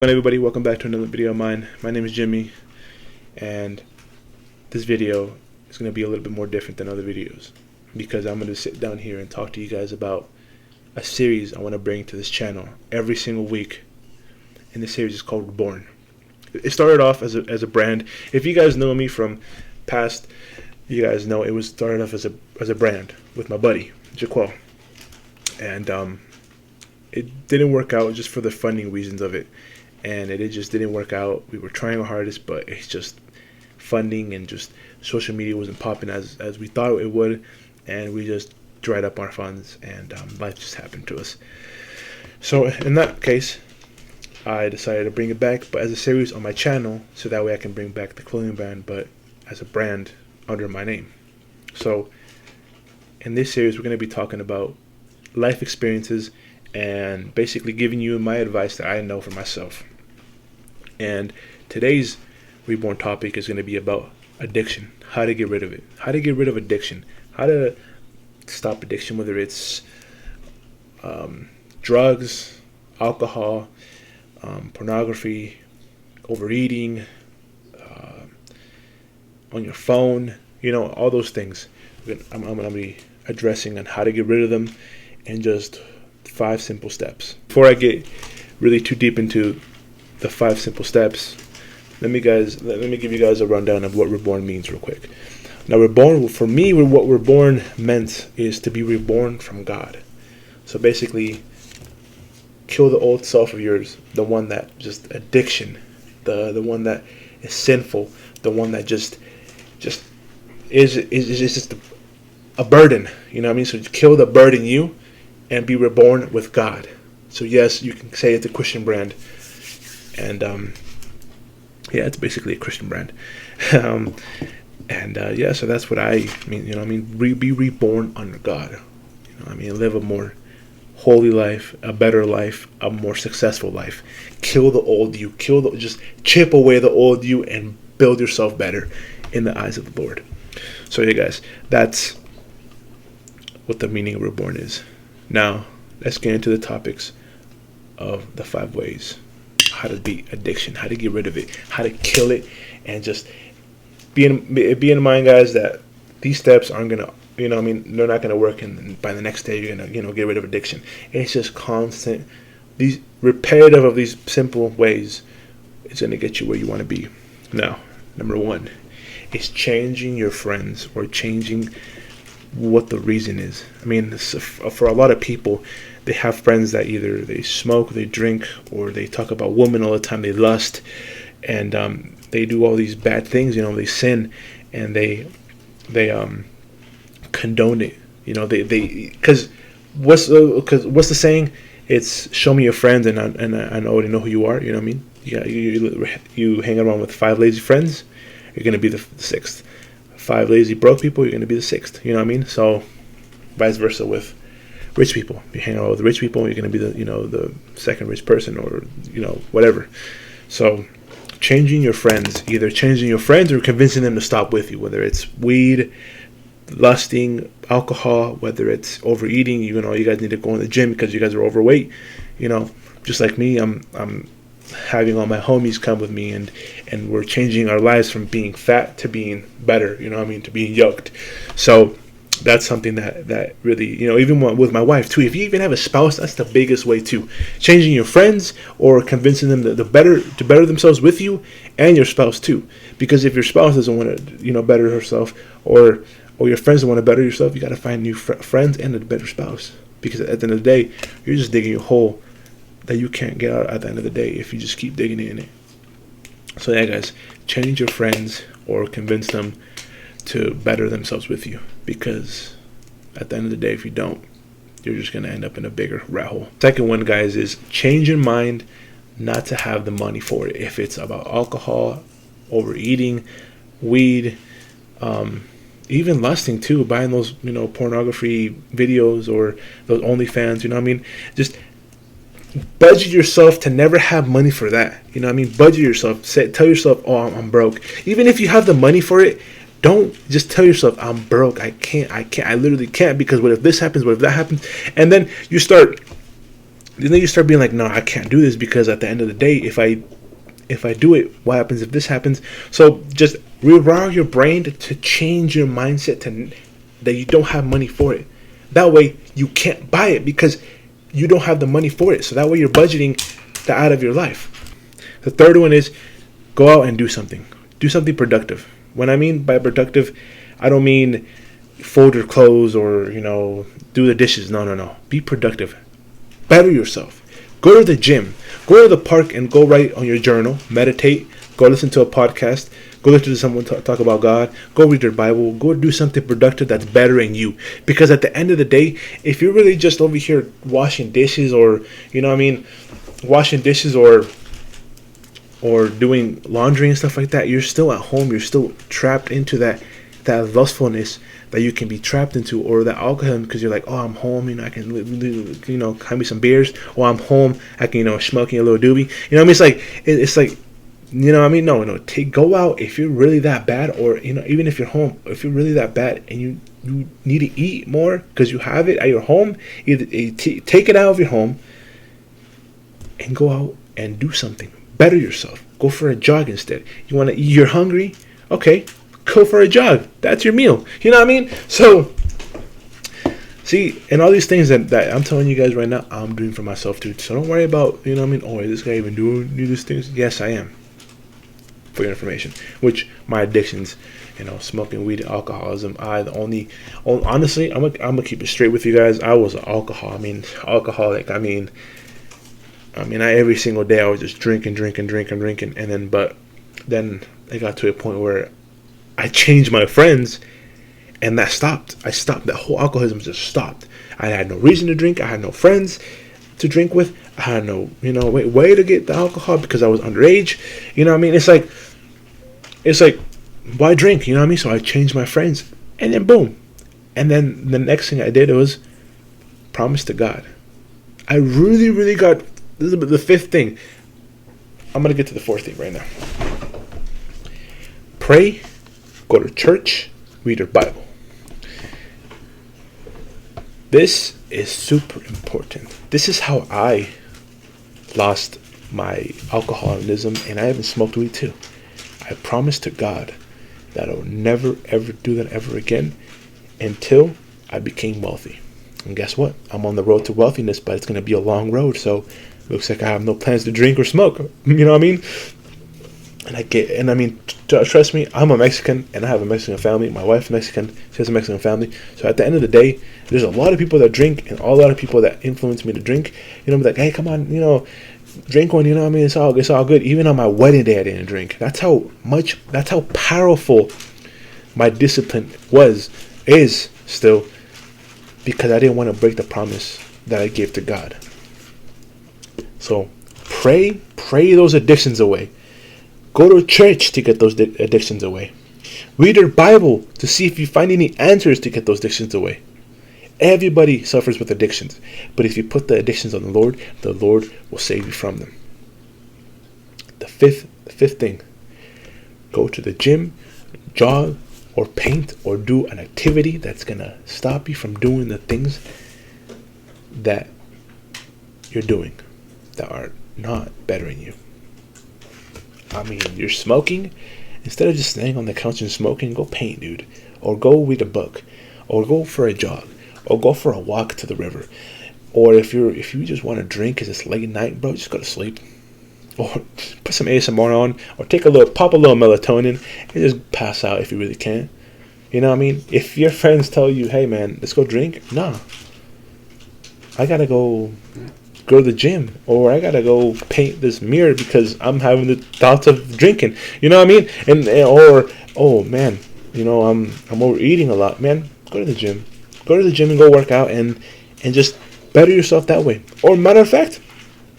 Hi everybody, welcome back to another video of mine. My name is Jimmy, and this video is going to be a little bit more different than other videos because I'm going to sit down here and talk to you guys about a series I want to bring to this channel every single week, and this series is called Reborn. It started off as a brand. If you guys know me from past, you guys know it was started off as a brand with my buddy Jaquel, and it didn't work out just for the funding reasons of it. And it just didn't work out. We were trying our hardest, but it's just funding and just social media wasn't popping as we thought it would, and we just dried up our funds, and life just happened to us. So in that case, I decided to bring it back, but as a series on my channel, so that way I can bring back the clothing brand, but as a brand under my name. So in this series, we're going to be talking about life experiences and basically giving you my advice that I know for myself. And today's Reborn topic is going to be about addiction, how to get rid of it, how to get rid of addiction, how to stop addiction, whether it's drugs, alcohol, pornography, overeating, on your phone, all those things. I'm going to be addressing on how to get rid of them in just 5 simple steps. Before I get really too deep into the 5 simple steps, let me give you guys a rundown of what reborn means real quick. Now, reborn, for me, what reborn meant is to be reborn from God. So basically, kill the old self of yours, the one that just addiction, the one that is sinful, the one that just is just a burden. You know what I mean? So kill the burden you and be reborn with God. So yes, you can say it's a Christian brand, and yeah, it's basically a Christian brand. Yeah, so that's what I mean. Be reborn under God. Live a more holy life, a better life, a more successful life. Kill the old you. Just chip away the old you and build yourself better in the eyes of the Lord. So yeah, guys, that's what the meaning of reborn is. Now, let's get into the topics of the 5 ways. How to beat addiction, how to get rid of it, how to kill it, and just be in mind, guys, that these steps aren't going to, they're not going to work, and by the next day you're going to, get rid of addiction. It's just constant, these repetitive of these simple ways is going to get you where you want to be. Now, number 1 is changing your friends, or changing what the reason is. For a lot of people, they have friends that either they smoke, they drink, or they talk about women all the time, they lust, and they do all these bad things, they sin, and they condone it. Because what's the saying? It's show me your friends and I already know who you are. You know what I mean? Yeah, you hang around with 5 lazy friends, you're gonna be the 6th. 5 lazy broke people, you're going to be the 6th. You know what I mean? So vice versa with rich people. You hang out with rich people, you're going to be the second rich person, or whatever. So changing your friends, either changing your friends or convincing them to stop with you, whether it's weed, lusting, alcohol, whether it's overeating. You guys need to go in the gym because you guys are overweight. Just like me, I'm having all my homies come with me, and we're changing our lives from being fat to being better, to being yoked. So that's something that really, even with my wife too, if you even have a spouse, that's the biggest way too. Changing your friends or convincing them to better themselves with you, and your spouse too. Because if your spouse doesn't want to, better herself, or your friends don't want to better yourself, you got to find new friends and a better spouse. Because at the end of the day, you're just digging a hole that you can't get out at the end of the day if you just keep digging in it. So yeah, guys, change your friends or convince them to better themselves with you, because at the end of the day, if you don't, you're just going to end up in a bigger rat hole. Second one, guys, is change your mind not to have the money for it. If it's about alcohol, overeating, weed, even lusting too, buying those pornography videos or those OnlyFans, just budget yourself to never have money for that. Budget yourself. Tell yourself, oh, I'm broke. Even if you have the money for it, don't just tell yourself, I'm broke. I can't. I literally can't, because what if this happens? What if that happens? And then you start then you start being like, no, I can't do this, because at the end of the day, if I do it, what happens if this happens? So just rewire your brain to change your mindset to that you don't have money for it. That way you can't buy it because you don't have the money for it. So that way you're budgeting that out of your life. The third one is go out and do something. Do something productive. When I mean by productive, I don't mean fold your clothes or, do the dishes. No. Be productive. Better yourself. Go to the gym. Go to the park and go write on your journal. Meditate. Go listen to a podcast. Go listen to someone talk about God. Go read your Bible. Go do something productive that's bettering you. Because at the end of the day, if you're really just over here washing dishes or, washing dishes or doing laundry and stuff like that, you're still at home. You're still trapped into that lustfulness that you can be trapped into, or that alcoholism, because you're like, oh, I'm home, I can, have me some beers, or I'm home, I can, smoking a little doobie. It's like, no, go out if you're really that bad, or, even if you're home, if you're really that bad and you need to eat more because you have it at your home, either take it out of your home and go out and do something. Better yourself. Go for a jog instead. You're hungry? Okay, go for a jog. That's your meal. You know what I mean? So, see, and all these things that I'm telling you guys right now, I'm doing for myself too. So don't worry about, oh, is this guy even doing these things? Yes, I am. For your information. Which, my addictions, smoking weed, alcoholism, honestly, I'm gonna keep it straight with you guys. I was an alcoholic. Every single day I was just drinking, and then it got to a point where I changed my friends, and that stopped. I stopped. That whole alcoholism just stopped. I had no reason to drink. I had no friends to drink with. I had no, way to get the alcohol because I was underage. It's like, why drink? So I changed my friends, and then boom. And then the next thing I did was promise to God. I really, really got. This is the fifth thing. I'm going to get to the fourth thing right now. Pray, go to church, read your Bible. This is super important. This is how I lost my alcoholism, and I haven't smoked weed too. I promised to God that I will never, ever do that ever again until I became wealthy. And guess what? I'm on the road to wealthiness, but it's going to be a long road, so looks like I have no plans to drink or smoke. You know what I mean? Trust me, I'm a Mexican and I have a Mexican family. My wife's Mexican, she has a Mexican family. So at the end of the day, there's a lot of people that drink and a lot of people that influence me to drink. Be like, hey, come on, drink one. It's all good. Even on my wedding day, I didn't drink. That's how powerful my discipline is still, because I didn't want to break the promise that I gave to God. So pray those addictions away. Go to church to get those addictions away. Read your Bible to see if you find any answers to get those addictions away. Everybody suffers with addictions, but if you put the addictions on the Lord will save you from them. The fifth thing, go to the gym, jog, or paint, or do an activity that's going to stop you from doing the things that you're doing that are not bettering you. You're smoking. Instead of just staying on the couch and smoking, go paint, dude. Or go read a book. Or go for a jog. Or go for a walk to the river. Or if you just want to drink because it's late night, bro, just go to sleep. Or put some ASMR on. Or pop a little melatonin and just pass out if you really can. If your friends tell you, hey man, let's go drink, nah. I gotta go to the gym, or I gotta go paint this mirror because I'm having the thoughts of drinking. And or, oh man, I'm overeating a lot, man. Go to the gym and go work out and just better yourself that way. Or matter of fact,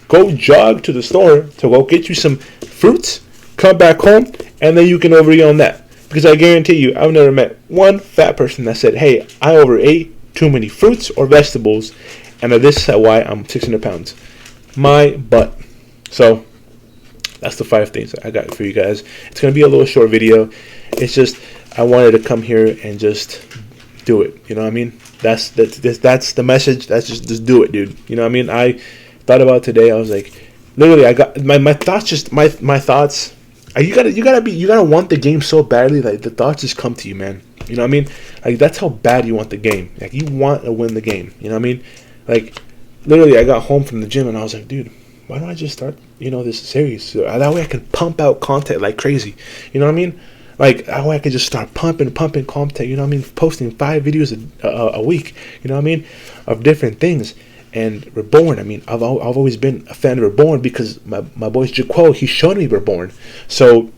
go jog to the store to go get you some fruits, come back home, and then you can overeat on that. Because I guarantee you, I've never met one fat person that said, hey, I overate too many fruits or vegetables, and this is why I'm 600 pounds. My butt. So, that's the 5 things I got for you guys. It's going to be a little short video. It's just, I wanted to come here and just do it. You know what I mean? That's the message. That's just do it, dude. You know what I mean? thought about today. I was like, literally, I got my thoughts. Just my thoughts. You gotta want the game so badly that the thoughts just come to you, man. You know what I mean? Like, that's how bad you want the game. Like, you want to win the game. You know what I mean? Like, literally, I got home from the gym and I was like, dude, why don't I just start, this series? So that way I can pump out content like crazy. You know what I mean? Like, that way I can just start pumping content. You know what I mean? Posting 5 videos a week. You know what I mean? Of different things. And Reborn, I mean, I've always been a fan of Reborn because my boy Jaquo, he showed me Reborn. So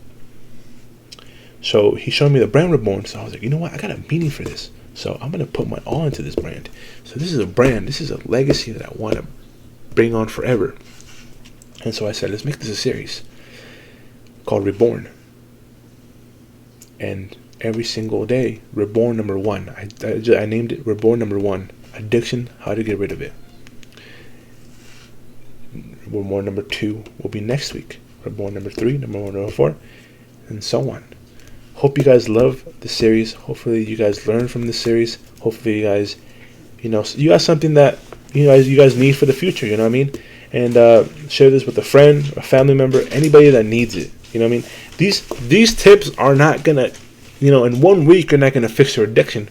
he showed me the brand Reborn. So I was like, you know what? I got a meaning for this. So I'm going to put my all into this brand. So this is a brand. This is a legacy that I want to bring on forever. And so I said, let's make this a series called Reborn. And every single day, Reborn number 1. I named it Reborn number 1. Addiction, how to get rid of it. Reborn number 2 will be next week. Reborn number 3, number 4, and so on. Hope you guys love the series. Hopefully you guys learn from this series. Hopefully you guys, you got something that you guys need for the future. You know what I mean? And share this with a friend, a family member, anybody that needs it. You know what I mean? These tips are not gonna, in 1 week you're not gonna fix your addiction.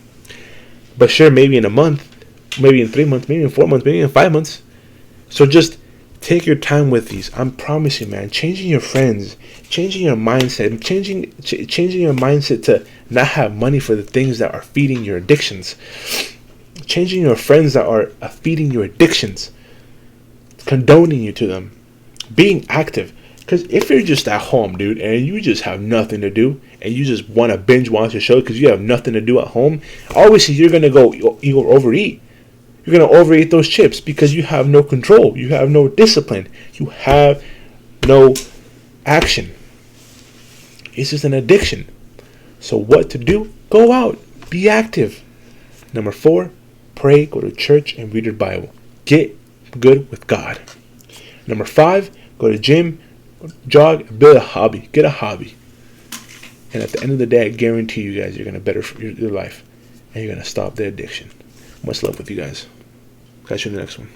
But sure, maybe in a month, maybe in 3 months, maybe in 4 months, maybe in 5 months. So just take your time with these. I'm promising, man, changing your friends, changing your mindset, changing your mindset to not have money for the things that are feeding your addictions. Changing your friends that are feeding your addictions. Condoning you to them. Being active. Because if you're just at home, dude, and you just have nothing to do, and you just want to binge watch a show because you have nothing to do at home, obviously you're going to go overeat. You're going to overeat those chips because you have no control. You have no discipline. You have no action. It's just an addiction. So what to do? Go out. Be active. Number 4, pray, go to church, and read your Bible. Get good with God. Number 5, go to gym, jog, build a hobby. Get a hobby. And at the end of the day, I guarantee you guys, you're going to better your life. And you're going to stop the addiction. Much love with you guys. Catch you in the next one.